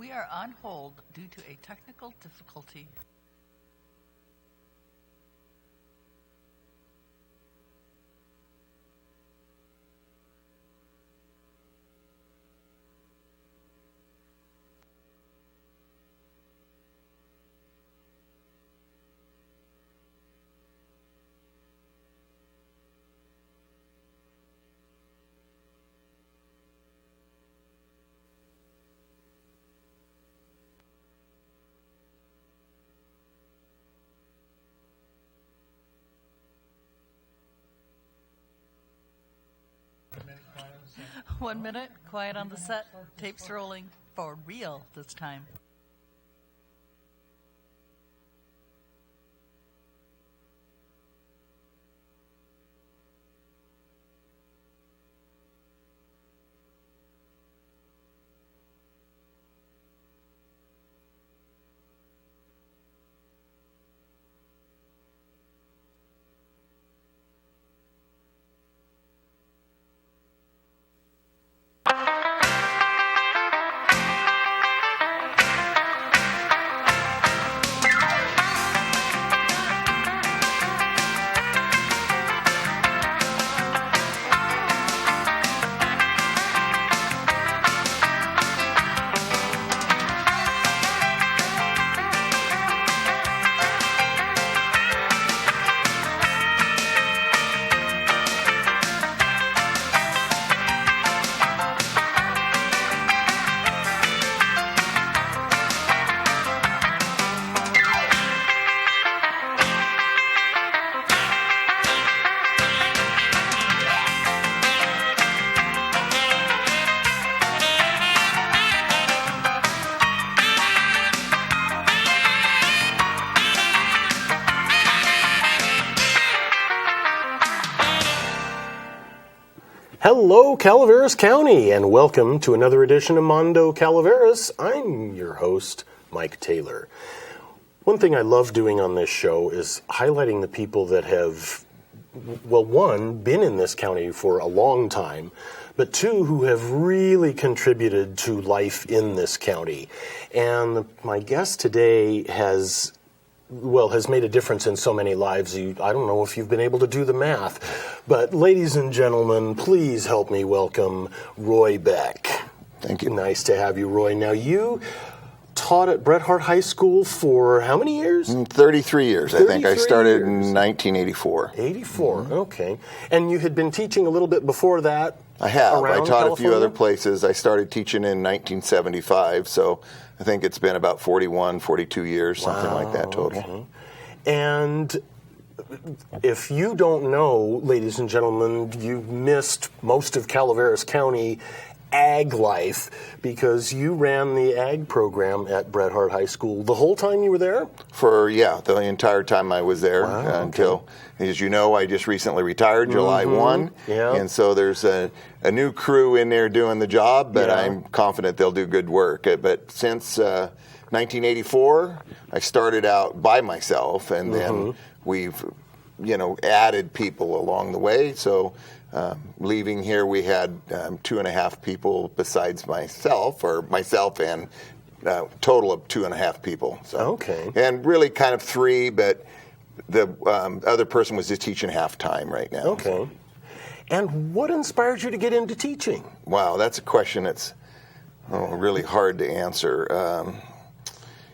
We are on hold due to a technical difficulty. One minute, quiet on the set, tapes rolling, for real this time. Hello, Calaveras County, and welcome to another edition of Mondo Calaveras. I'm your host, Mike Taylor. One thing I love doing on this show is highlighting the people that have, well, one, been in this county for a long time, but two, who have really contributed to life in this county. And my guest today has made a difference in so many lives. I don't know if you've been able to do the math. But ladies and gentlemen, please help me welcome Roy Beck. Thank you. Nice to have you, Roy. Now, you taught at Bret Harte High School for how many years? 33 years, I think. I started in 1984. 84, okay. And you had been teaching a little bit before that? I have. I taught California? a few other places. I started teaching in 1975, so I think it's been about 41, 42 years, something like that total. Okay. And if you don't know, ladies and gentlemen, you missed most of Calaveras County ag life because you ran the ag program at Bret Harte High School the whole time you were there? The entire time I was there until, as you know, I just recently retired July 1. Yeah. And so there's a new crew in there doing the job, but I'm confident they'll do good work. But since 1984, I started out by myself, and then we've added people along the way. So leaving here, we had 2.5 people besides myself and total of 2.5 people. So, okay. And really kind of 3, but the other person was just teaching half-time right now. Okay. So. And what inspired you to get into teaching? Wow, that's a question that's really hard to answer.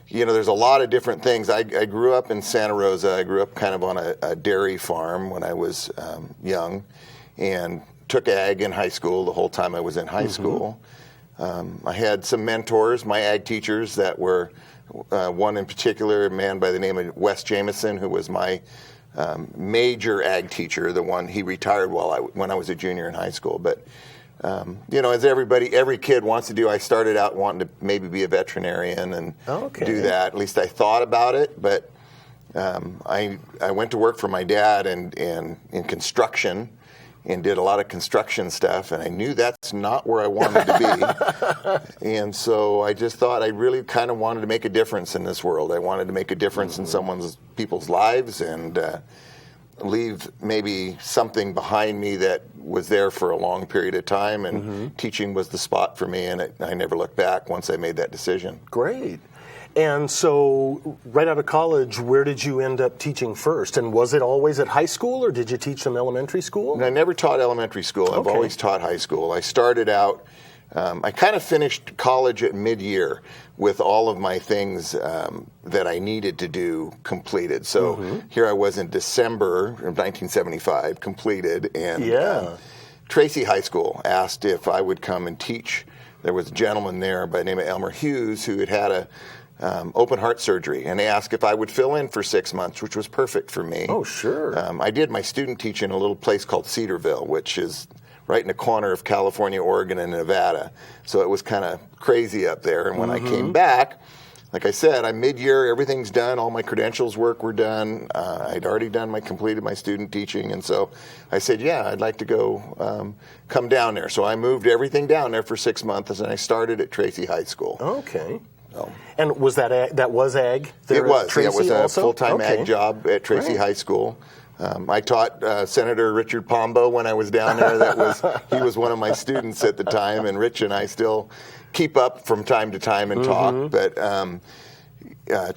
There's a lot of different things. I grew up in Santa Rosa. I grew up kind of on a dairy farm when I was young, and took ag in high school the whole time I was in high school. I had some mentors, my ag teachers that were, one in particular, a man by the name of Wes Jameson, who was my major ag teacher. He retired when I was a junior in high school. But as every kid wants to do, I started out wanting to maybe be a veterinarian and do that. At least I thought about it. But I went to work for my dad in construction and did a lot of construction stuff, and I knew that's not where I wanted to be. And so I just thought I really kind of wanted to make a difference in this world. I wanted to make a difference in people's lives, and leave maybe something behind me that was there for a long period of time, and teaching was the spot for me, and I never looked back once I made that decision. Great. And so, right out of college, where did you end up teaching first? And was it always at high school, or did you teach some elementary school? And I never taught elementary school. I've always taught high school. I started out, I kind of finished college at mid-year with all of my things that I needed to do completed. So here I was in December of 1975, completed, and Tracy High School asked if I would come and teach. There was a gentleman there by the name of Elmer Hughes who had a open heart surgery, and they asked if I would fill in for 6 months, which was perfect for me. Oh, sure. I did my student teaching in a little place called Cedarville, which is right in the corner of California, Oregon, and Nevada. So it was kind of crazy up there. And when I came back, like I said, I'm mid-year, everything's done, all my credentials work were done. I'd already completed my student teaching, and so I said, yeah, I'd like to go come down there. So I moved everything down there for 6 months, and I started at Tracy High School. Okay. So. And was that ag? It was. Tracy It was a also? full-time ag job at Tracy High School. I taught Senator Richard Pombo when I was down there. He was one of my students at the time, and Rich and I still keep up from time to time and talk. But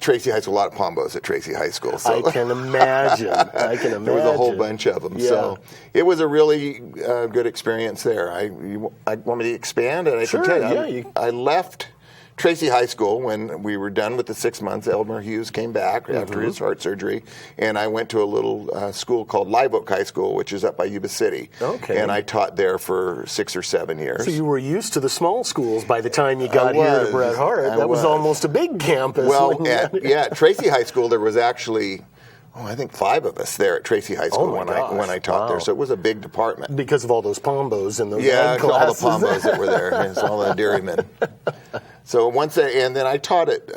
Tracy High School, a lot of Pombos at Tracy High School. So. I can imagine. There was a whole bunch of them. Yeah. So it was a really good experience there. I want me to expand? And I Sure, can tell you, yeah, I left Tracy High School when we were done with the 6 months. Elmer Hughes came back after his heart surgery, and I went to a little school called Live Oak High School, which is up by Yuba City. Okay. And I taught there for 6 or 7 years. So you were used to the small schools by the time you got here to Bret Harte. That was almost a big campus. Well, at Tracy High School, there was actually, I think 5 of us there at Tracy High School when I taught there. So it was a big department. Because of all those Pombos and those ag classes. All the Pombos that were there. It's all the dairymen. So and then I taught at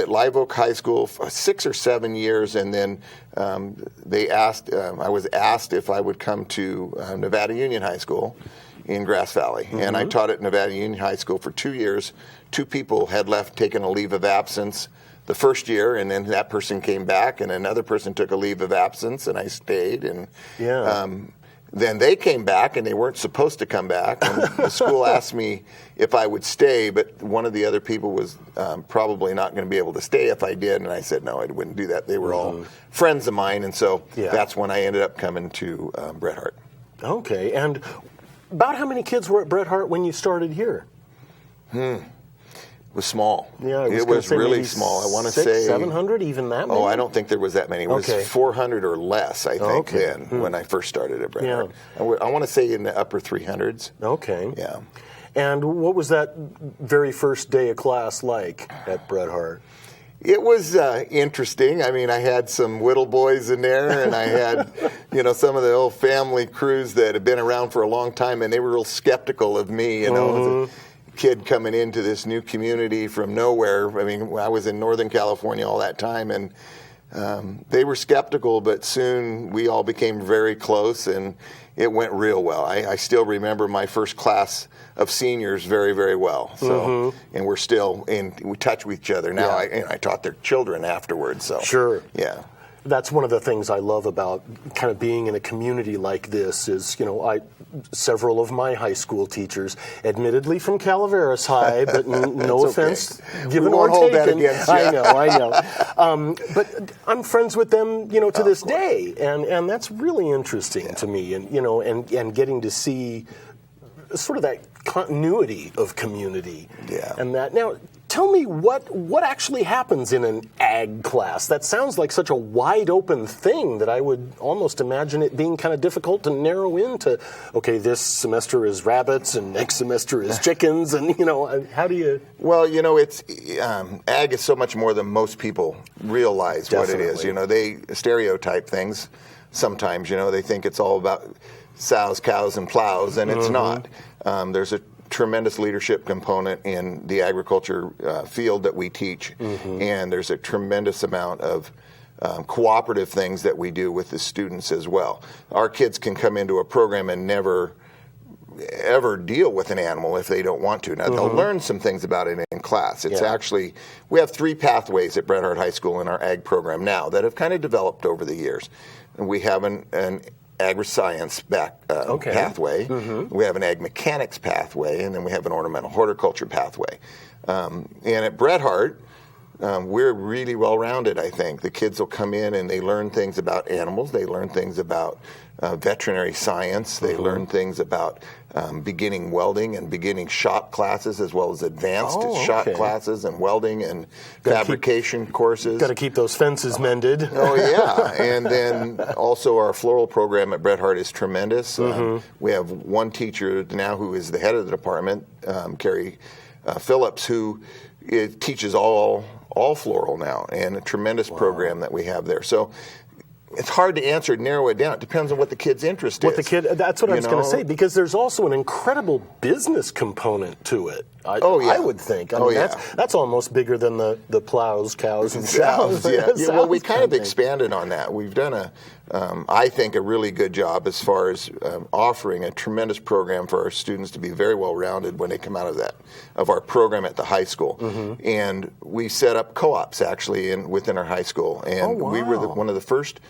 Live Oak High School for 6 or 7 years, and then I was asked if I would come to Nevada Union High School in Grass Valley, and I taught at Nevada Union High School for 2 years. 2 people had taken a leave of absence the first year, and then that person came back, and another person took a leave of absence, and I stayed, and then they came back, and they weren't supposed to come back. And the school asked me if I would stay, but one of the other people was probably not going to be able to stay if I did. And I said, no, I wouldn't do that. They were all friends of mine. And so that's when I ended up coming to Bret Harte. Okay. And about how many kids were at Bret Harte when you started here? It was small. Yeah, it was really small. I want to say 700, even that many? Oh, I don't think there was that many. It was 400 or less, I think, then when I first started at Bret Harte. I want to say in the upper 300s. Okay. Yeah. And what was that very first day of class like at Bret Harte? It was interesting. I mean, I had some Whittle boys in there, and I had, some of the old family crews that had been around for a long time, and they were real skeptical of me, as a kid coming into this new community from nowhere. I mean, I was in Northern California all that time, and they were skeptical, but soon we all became very close, and it went real well. I still remember my first class of seniors very, very well. So, and we're still we touch with each other now. I taught their children afterwards. So sure, yeah. That's one of the things I love about kind of being in a community like this is, several of my high school teachers, admittedly from Calaveras High, but no offense given or taken. That against you. I know. But I'm friends with them, to this day, and that's really interesting to me, and getting to see sort of that continuity of community. Yeah. And that now. Tell me what actually happens in an ag class. That sounds like such a wide open thing that I would almost imagine it being kind of difficult to narrow into, okay, this semester is rabbits and next semester is chickens, and how do you... Well, it's ag is so much more than most people realize. Definitely. What it is. They stereotype things sometimes. They think it's all about sows, cows, and plows, and it's not. There's a tremendous leadership component in the agriculture field that we teach, and there's a tremendous amount of cooperative things that we do with the students as well. Our kids can come into a program and never ever deal with an animal if they don't want to. Now, they'll learn some things about it in class. It's actually, we have 3 pathways at Bret Harte High School in our ag program now that have kind of developed over the years. And we have an agri-science pathway, we have an ag mechanics pathway, and then we have an ornamental horticulture pathway. And at Bret Harte, we're really well-rounded, I think. The kids will come in and they learn things about animals. They learn things about veterinary science. They learn things about beginning welding and beginning shop classes, as well as advanced shop classes and welding and fabrication courses. Got to keep those fences mended. Oh, yeah. And then also our floral program at Bret Harte is tremendous. We have one teacher now who is the head of the department, Carrie Phillips, who teaches all floral now, and a tremendous program that we have there. So it's hard to answer, narrow it down. It depends on what the kid's interest is. That's what I was going to say, because there's also an incredible business component to it. I would think. I mean, that's almost bigger than the plows, cows, and sows. Well, we kind of expanded on that. We've done I think, a really good job as far as offering a tremendous program for our students to be very well-rounded when they come out of our program at the high school. And we set up co-ops, actually, within our high school. And we were one of the first,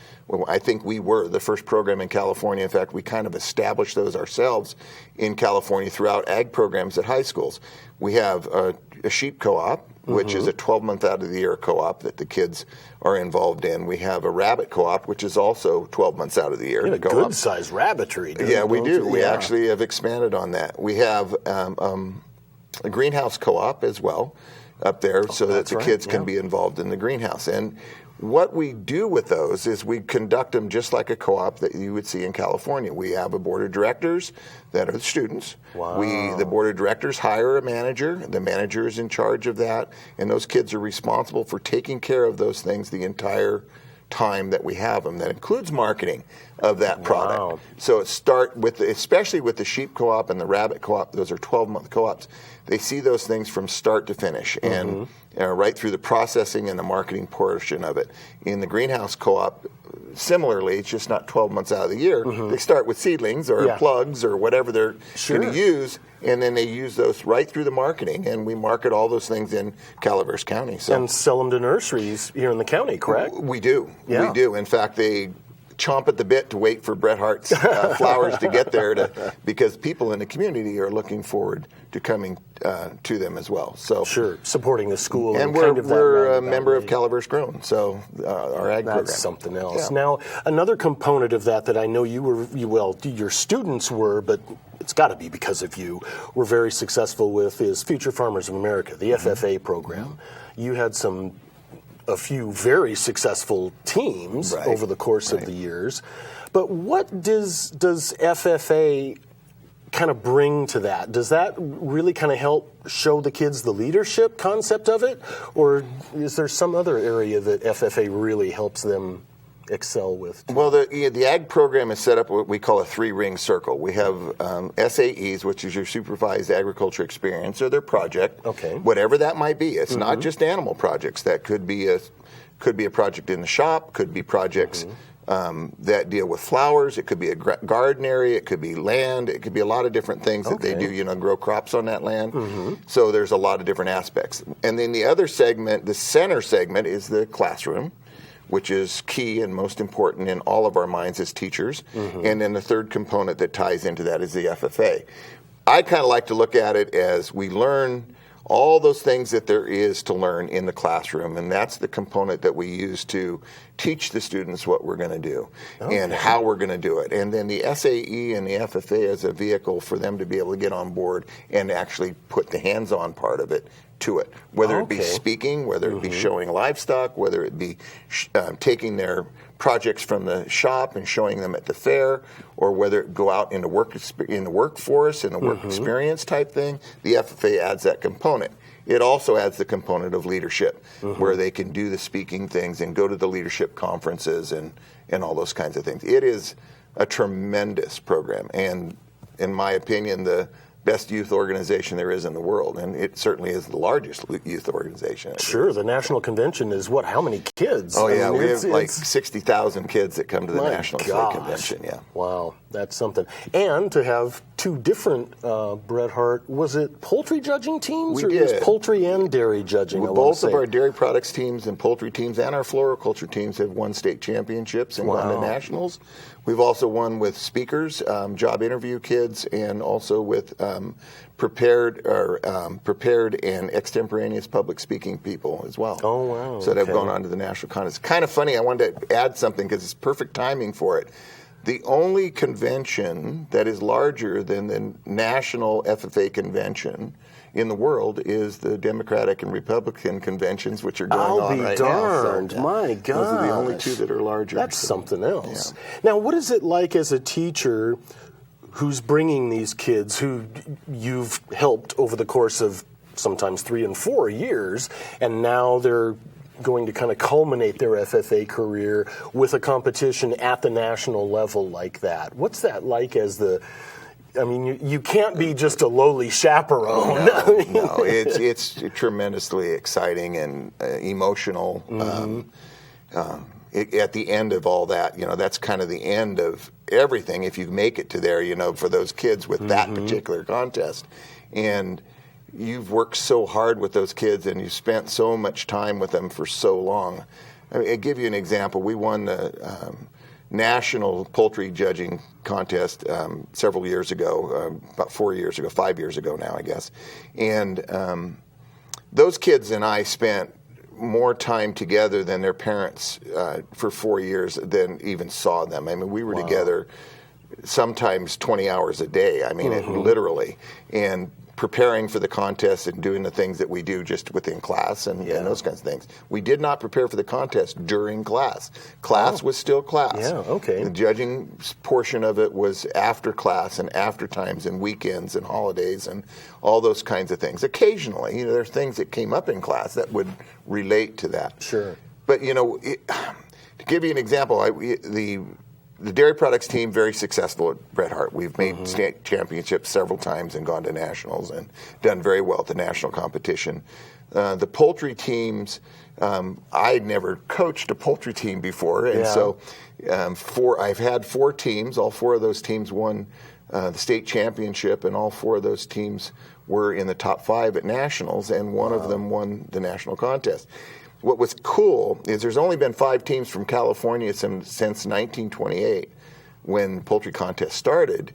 I think we were the first program in California. In fact, we kind of established those ourselves in California throughout ag programs at high schools. We have a sheep co-op, which is a 12-month out-of-the-year co-op that the kids are involved in. We have a rabbit co-op, which is also 12 months out of the year. A good-sized rabbitry. Yeah, we do. We actually have expanded on that. We have a greenhouse co-op as well up there so that the kids can be involved in the greenhouse. And what we do with those is we conduct them just like a co-op that you would see in California. We have a board of directors that are the students. The board of directors hire a manager. The manager is in charge of that, and those kids are responsible for taking care of those things the entire time that we have them. That includes marketing of that product. So especially with the sheep co-op and the rabbit co-op, those are 12-month co-ops. They see those things from start to finish and right through the processing and the marketing portion of it. In the greenhouse co-op, similarly, it's just not 12 months out of the year. They start with seedlings or plugs or whatever they're going to use, and then they use those right through the marketing, and we market all those things in Calaveras County. And sell them to nurseries here in the county, correct? We do. We do. In fact, they chomp at the bit to wait for Bret Harte's flowers to get there, because people in the community are looking forward to coming to them as well. So supporting the school, and we're a member of Calaveras Grown, so our ag program. That's something else. Now, another component of that I know your students were, but it's got to be because of you, were very successful with is Future Farmers of America, the FFA program. You had a few very successful teams over the course of the years. But what does FFA kind of bring to that? Does that really kind of help show the kids the leadership concept of it? Or is there some other area that FFA really helps them excel with? Well, the ag program is set up what we call a 3-ring circle. We have SAEs, which is your supervised agriculture experience, or their project, whatever that might be. It's not just animal projects. That could be a project in the shop, could be projects that deal with flowers. It could be a garden area. It could be land. It could be a lot of different things that they do, grow crops on that land. So there's a lot of different aspects. And then the other segment, the center segment, is the classroom, which is key and most important in all of our minds as teachers. And then the third component that ties into that is the FFA. I kind of like to look at it as we learn all those things that there is to learn in the classroom, and that's the component that we use to teach the students what we're going to do and how we're going to do it. And then the SAE and the FFA is a vehicle for them to be able to get on board and actually put the hands-on part of it to it, whether it be speaking, whether it be showing livestock, whether it be taking their projects from the shop and showing them at the fair, or whether it go out in the workforce, in a work experience type thing. The FFA adds that component. It also adds the component of leadership, where they can do the speaking things and go to the leadership conferences and all those kinds of things. It is a tremendous program, and in my opinion, the best youth organization there is in the world, and it certainly is the largest youth organization. Sure, the National Convention is how many kids? Oh, yeah, we have like 60,000 kids that come to the National Convention, Wow. That's something. And to have two different, Bret Hart, was it poultry judging teams? We or did. was poultry and dairy judging? Both of our dairy products teams and poultry teams and our floriculture teams have won state championships and gone to nationals. We've also won with speakers, job interview kids, and also with prepared and extemporaneous public speaking people as well. Oh, wow. So they've gone on to the national contest. Kind of funny. I wanted to add something because it's perfect timing for it. The only convention that is larger than the national FFA convention in the world is the Democratic and Republican conventions, which are going on right now. I'll be darned. My God. Those are the only two that are larger. That's something else. Yeah. Now, what is it like as a teacher who's bringing these kids who you've helped over the course of sometimes 3 and 4 years, and now they're going to kind of culminate their FFA career with a competition at the national level like that? What's that like as the... I mean, you can't be just a lowly chaperone. No, it's tremendously exciting and emotional. At the end of all that, that's kind of the end of everything if you make it to there, for those kids with that particular contest. And you've worked so hard with those kids and you've spent so much time with them for so long. I'll give you an example. We won the national poultry judging contest several years ago, about 4 years ago, 5 years ago now, I guess. And those kids and I spent more time together than their parents for 4 years than even saw them. I mean, we were together sometimes 20 hours a day. I mean, literally. And preparing for the contest and doing the things that we do just within class and those kinds of things. We did not prepare for the contest during class. Class was still class. Yeah, okay. The judging portion of it was after class and after times and weekends and holidays and all those kinds of things. Occasionally, there's things that came up in class that would relate to that. Sure. But, to give you an example, the dairy products team, very successful at Bret Hart. We've made state championships several times and gone to nationals and done very well at the national competition. The poultry teams, I'd never coached a poultry team before, and so I've had 4 teams. All 4 of those teams won the state championship, and all 4 of those teams were in the top 5 at nationals, and one of them won the national contest. What was cool is there's only been 5 teams from California since 1928, when poultry contest started,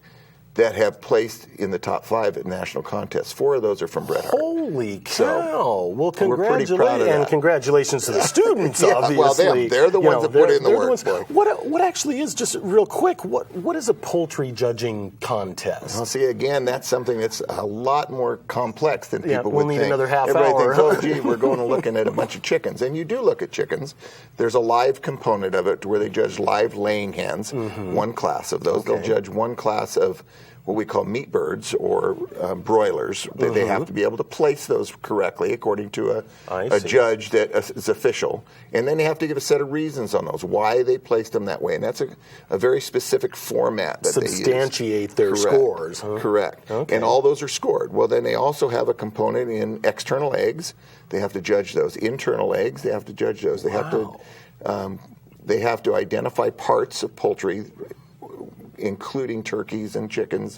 that have placed in the top 5 at national contests. 4 of those are from Bret Hart. Holy cow! So, well, congratulations congratulations to the students. Obviously, well, they're the ones that put in the work. What actually is, just real quick? What is a poultry judging contest? Well, see, again, that's something that's a lot more complex than people would think. We'll need another half Everybody hour. thinks, oh, gee, we're going and looking at a bunch of chickens, and you do look at chickens. There's a live component of it where they judge live laying hens. One class of those. They'll judge one class of what we call meat birds or broilers. They have to be able to place those correctly according to a judge that is official. And then they have to give a set of reasons on those, why they placed them that way. And that's a very specific format that they use. Substantiate their scores. Huh? Correct. Okay. And all those are scored. Well, then they also have a component in external eggs. They have to judge those. Internal eggs, they have to judge those. They have to identify parts of poultry, including turkeys and chickens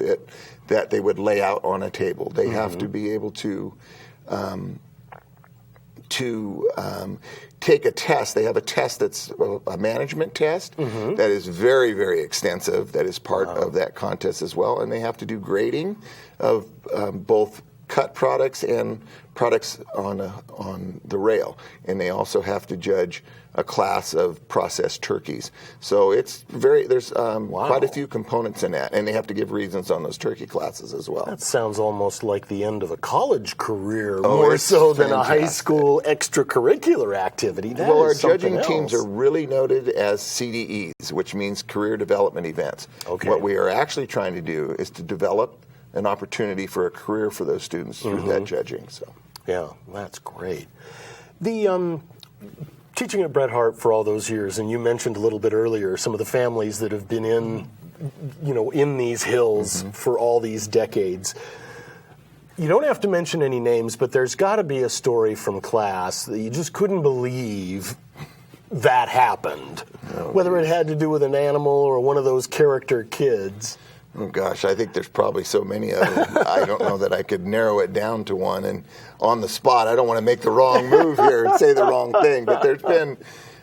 that they would lay out on a table. They have to be able to take a test. They have a test that's a management test that is very, very extensive. That is part of that contest as well. And they have to do grading of both cut products and products on the rail. And they also have to judge a class of processed turkeys. So there's quite a few components in that, and they have to give reasons on those turkey classes as well. That sounds almost like the end of a college career, more so than a high school extracurricular activity. Our judging teams are really noted as CDEs, which means career development events. Okay. What we are actually trying to do is to develop an opportunity for a career for those students through that judging. So, yeah, that's great. The teaching at Bret Hart for all those years, and you mentioned a little bit earlier some of the families that have been in these hills for all these decades. You don't have to mention any names, but there's got to be a story from class that you just couldn't believe that happened. Whether it had to do with an animal or one of those character kids. Oh gosh, I think there's probably so many of them. I don't know that I could narrow it down to one. And on the spot, I don't want to make the wrong move here and say the wrong thing. But there's been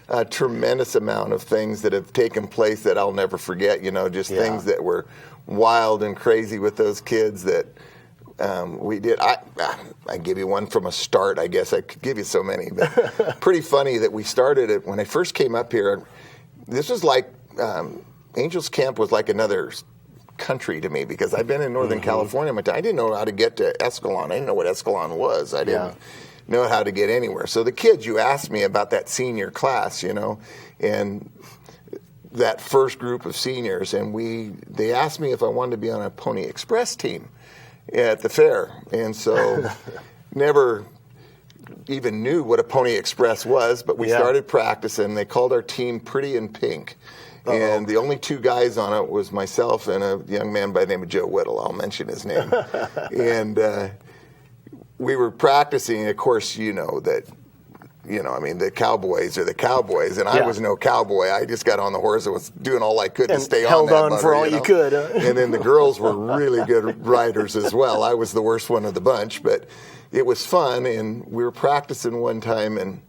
a tremendous amount of things that have taken place that I'll never forget. Just things that were wild and crazy with those kids that we did. I give you one from a start. I guess I could give you so many, but pretty funny that we started it when I first came up here. This was like Angels Camp was like another country to me because I've been in Northern California. I didn't know how to get to Escalon. I didn't know what Escalon was. I didn't know how to get anywhere. So the kids, you asked me about that senior class, and that first group of seniors, and they asked me if I wanted to be on a Pony Express team at the fair, and so never even knew what a Pony Express was, but we started practicing. They called our team Pretty in Pink. And the only two guys on it was myself and a young man by the name of Joe Whittle. I'll mention his name. And we were practicing. Of course, the cowboys are the cowboys, and I was no cowboy. I just got on the horse and was doing all I could to stay on that held on for all you could. And then the girls were really good riders as well. I was the worst one of the bunch, but it was fun. And we were practicing one time, and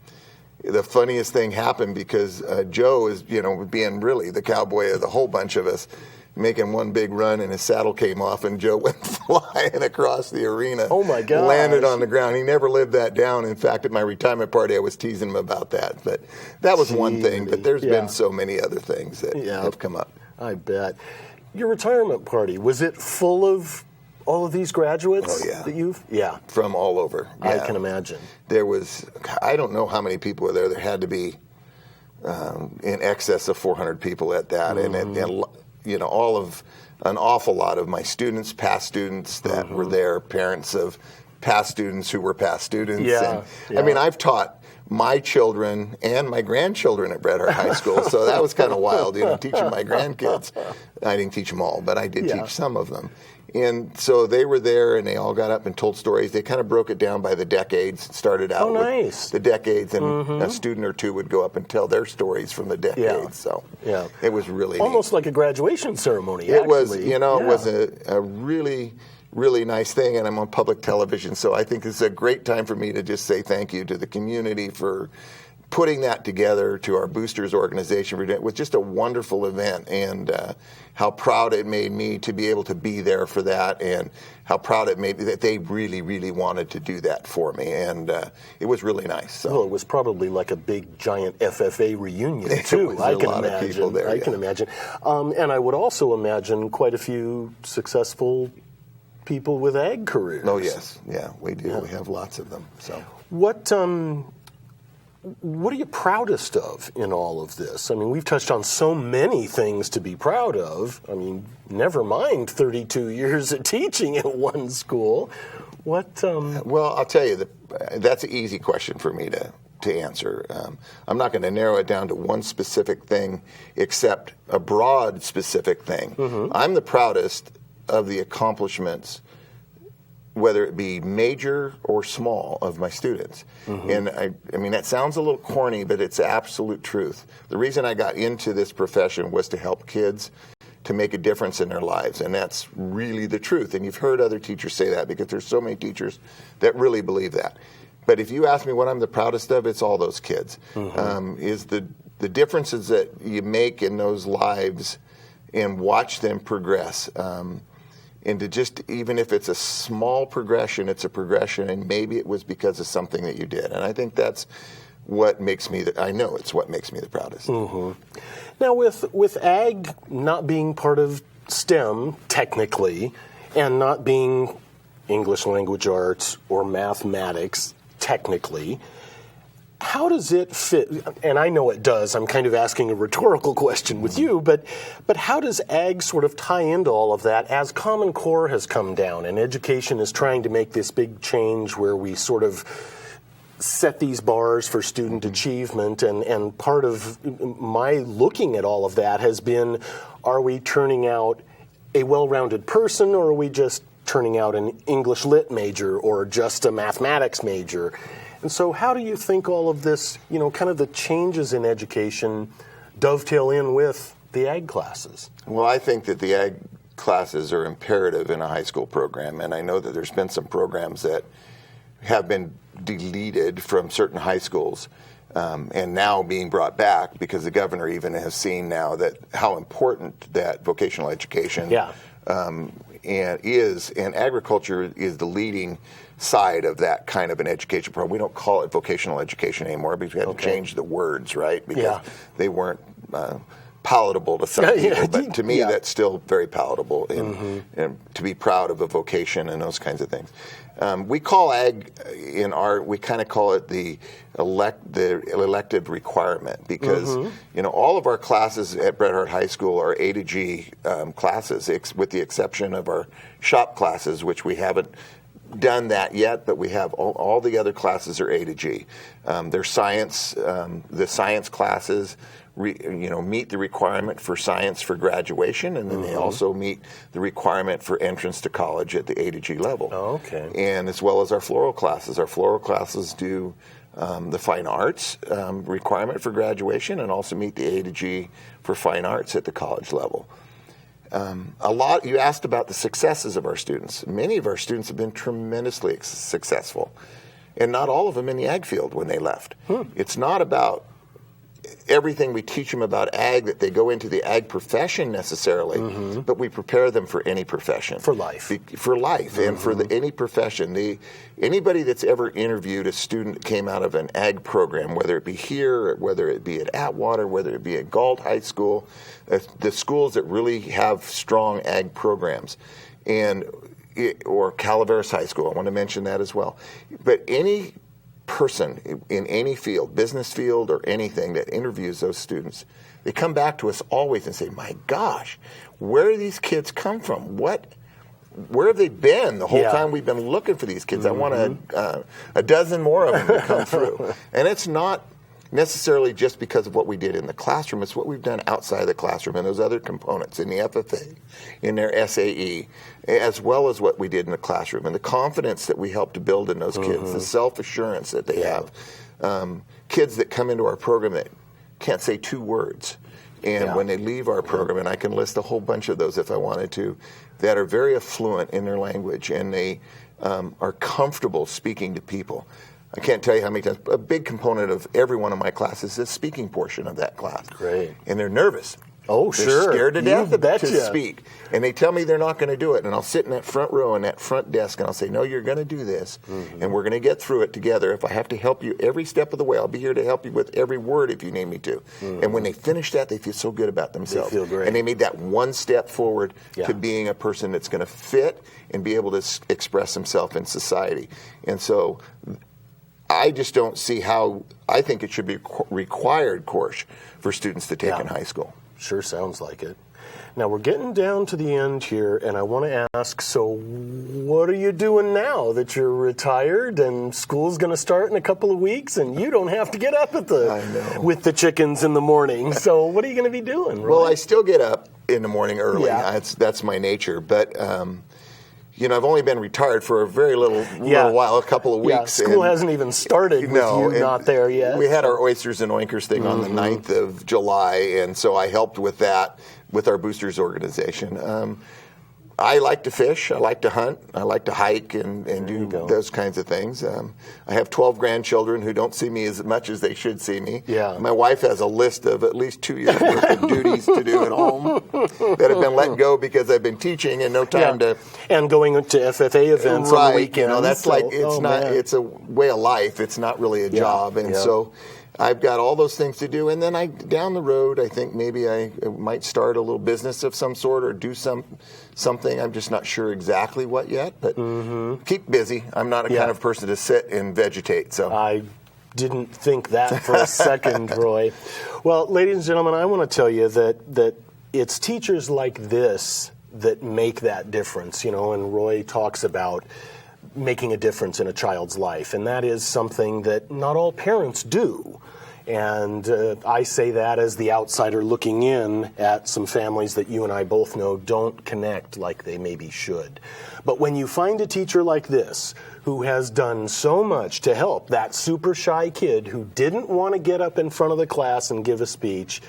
the funniest thing happened because Joe is, being really the cowboy of the whole bunch of us, making one big run, and his saddle came off, and Joe went flying across the arena. Oh, my gosh. Landed on the ground. He never lived that down. In fact, at my retirement party, I was teasing him about that. But that was one thing. But there's been so many other things that have come up. I bet. Your retirement party, was it full of all of these graduates that you've... Yeah. From all over. Yeah. I can imagine. There was, I don't know how many people were there. There had to be in excess of 400 people at that. And an awful lot of my students, past students that were there, parents of past students who were past students. I mean, I've taught my children and my grandchildren at Bret Harte High School, so that was kind of wild, teaching my grandkids. I didn't teach them all, but I did teach some of them. And so they were there, and they all got up and told stories. They kind of broke it down by the decades. Started out with the decades, and a student or two would go up and tell their stories from the decades. So it was really almost like a graduation ceremony. It was, it was a really, really nice thing. And I'm on public television, so I think it's a great time for me to just say thank you to the community for putting that together, to our boosters organization. It was just a wonderful event, and how proud it made me to be able to be there for that, and how proud it made me that they really, really wanted to do that for me, and it was really nice. So. Well, it was probably like a big, giant FFA reunion, too. I can imagine. Of people there, I can imagine. And I would also imagine quite a few successful people with ag careers. Oh, yes. Yeah, we do. Yeah. We have lots of them. So What are you proudest of in all of this? I mean, we've touched on so many things to be proud of. I mean, never mind 32 years of teaching at one school. Well, I'll tell you, that's an easy question for me to answer. I'm not going to narrow it down to one specific thing, except a broad specific thing. I'm the proudest of the accomplishments, whether it be major or small, of my students. And I mean, that sounds a little corny, but it's absolute truth. The reason I got into this profession was to help kids to make a difference in their lives, and that's really the truth. And you've heard other teachers say that, because there's so many teachers that really believe that. But if you ask me what I'm the proudest of, it's all those kids. Is the differences that you make in those lives and watch them progress. And to just, even if it's a small progression, it's a progression, and maybe it was because of something that you did. And I think that's what makes me, I know it's what makes me the proudest. Now, with ag not being part of STEM, technically, and not being English language arts or mathematics, technically, how does it fit? And I know it does. I'm kind of asking a rhetorical question with you, but how does ag sort of tie into all of that as Common Core has come down and education is trying to make this big change where we sort of set these bars for student achievement, and part of my looking at all of that has been, are we turning out a well-rounded person, or are we just turning out an English Lit major or just a mathematics major? And so how do you think all of this, kind of the changes in education dovetail in with the ag classes? Well, I think that the ag classes are imperative in a high school program, and I know that there's been some programs that have been deleted from certain high schools and now being brought back because the governor even has seen now that how important that vocational education and agriculture is the leading side of that kind of an education program. We don't call it vocational education anymore because we had to change the words, right? Because they weren't palatable to some people, but to me that's still very palatable and to be proud of a vocation and those kinds of things. We call ag we kind of call it the elective requirement because all of our classes at Bret Harte High School are A to G classes, with the exception of our shop classes, which we haven't done that yet, but we have all the other classes are A to G. They're science, the science classes meet the requirement for science for graduation, and then they also meet the requirement for entrance to college at the A to G level. Oh, okay. And as well as our floral classes. Our floral classes do the fine arts requirement for graduation and also meet the A to G for fine arts at the college level. You asked about the successes of our students. Many of our students have been tremendously successful, and not all of them in the ag field when they left. It's not about everything we teach them about ag that they go into the ag profession necessarily, but we prepare them for any profession. For life. And for any profession. Anybody that's ever interviewed a student that came out of an ag program, whether it be here, whether it be at Atwater, whether it be at Galt High School, the schools that really have strong ag programs, or Calaveras High School, I want to mention that as well. But any person in any field, business field or anything, that interviews those students, they come back to us always and say, my gosh, where do these kids come from? Where have they been the whole time we've been looking for these kids? I want a dozen more of them to come through. And it's not necessarily just because of what we did in the classroom. It's what we've done outside the classroom and those other components in the FFA, in their SAE, as well as what we did in the classroom and the confidence that we help to build in those kids, the self-assurance that they have. Kids that come into our program that can't say 2 words. And when they leave our program, and I can list a whole bunch of those if I wanted to, that are very affluent in their language and they are comfortable speaking to people. I can't tell you how many times. A big component of every one of my classes is the speaking portion of that class. Great. And they're nervous. Oh, they're scared to death to speak. And they tell me they're not going to do it. And I'll sit in that front row in that front desk and I'll say, no, you're going to do this. And we're going to get through it together. If I have to help you every step of the way, I'll be here to help you with every word if you need me to. And when they finish that, they feel so good about themselves. They feel great. And they made that one step forward to being a person that's going to fit and be able to express himself in society. And so I just don't see how. I think it should be a required course for students to take in high school. Sure sounds like it. Now, we're getting down to the end here, and I want to ask, so what are you doing now that you're retired and school's going to start in a couple of weeks and you don't have to get up with the chickens in the morning? So what are you going to be doing, Roy? Well, I still get up in the morning early. That's my nature. But I've only been retired for a very little while, a couple of weeks. School hasn't even started with you not there yet. We had our Oysters and Oinkers thing on the 9th of July, and so I helped with that with our boosters organization. I like to fish. I like to hunt. I like to hike and do those kinds of things. I have 12 grandchildren who don't see me as much as they should see me. Yeah. My wife has a list of at least 2 years' worth of duties to do at home that have been let go because I've been teaching and no time to... And going to FFA events on the weekends. That's it's a way of life. It's not really a job. And so I've got all those things to do. And then down the road, I think maybe I might start a little business of some sort or do something. I'm just not sure exactly what yet, but keep busy. I'm not a kind of person to sit and vegetate. So I didn't think that for a second, Roy. Well, ladies and gentlemen, I want to tell you that it's teachers like this that make that difference, and Roy talks about making a difference in a child's life, and that is something that not all parents do. And I say that as the outsider looking in at some families that you and I both know don't connect like they maybe should. But when you find a teacher like this who has done so much to help that super shy kid who didn't want to get up in front of the class and give a speech,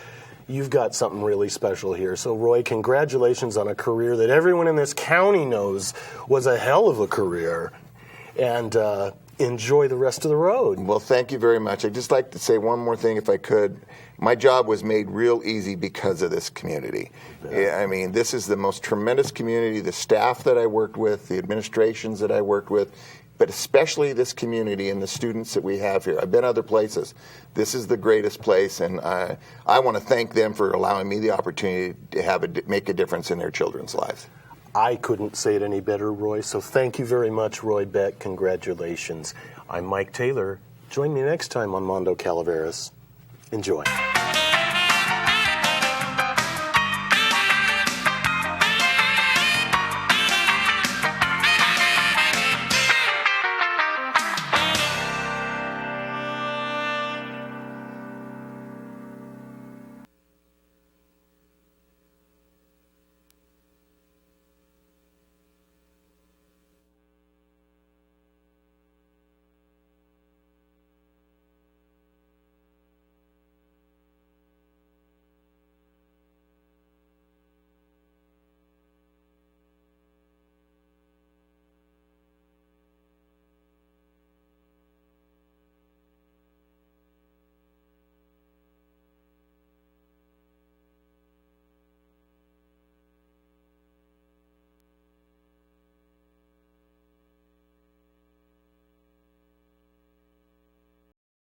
you've got something really special here. So, Roy, congratulations on a career that everyone in this county knows was a hell of a career. And enjoy the rest of the road. Well, thank you very much. I'd just like to say one more thing, if I could. My job was made real easy because of this community. Yeah. I mean, this is the most tremendous community, the staff that I worked with, the administrations that I worked with, but especially this community and the students that we have here. I've been other places. This is the greatest place, and I want to thank them for allowing me the opportunity to make a difference in their children's lives. I couldn't say it any better, Roy, so thank you very much, Roy Beck. Congratulations. I'm Mike Taylor. Join me next time on Mondo Calaveras. Enjoy.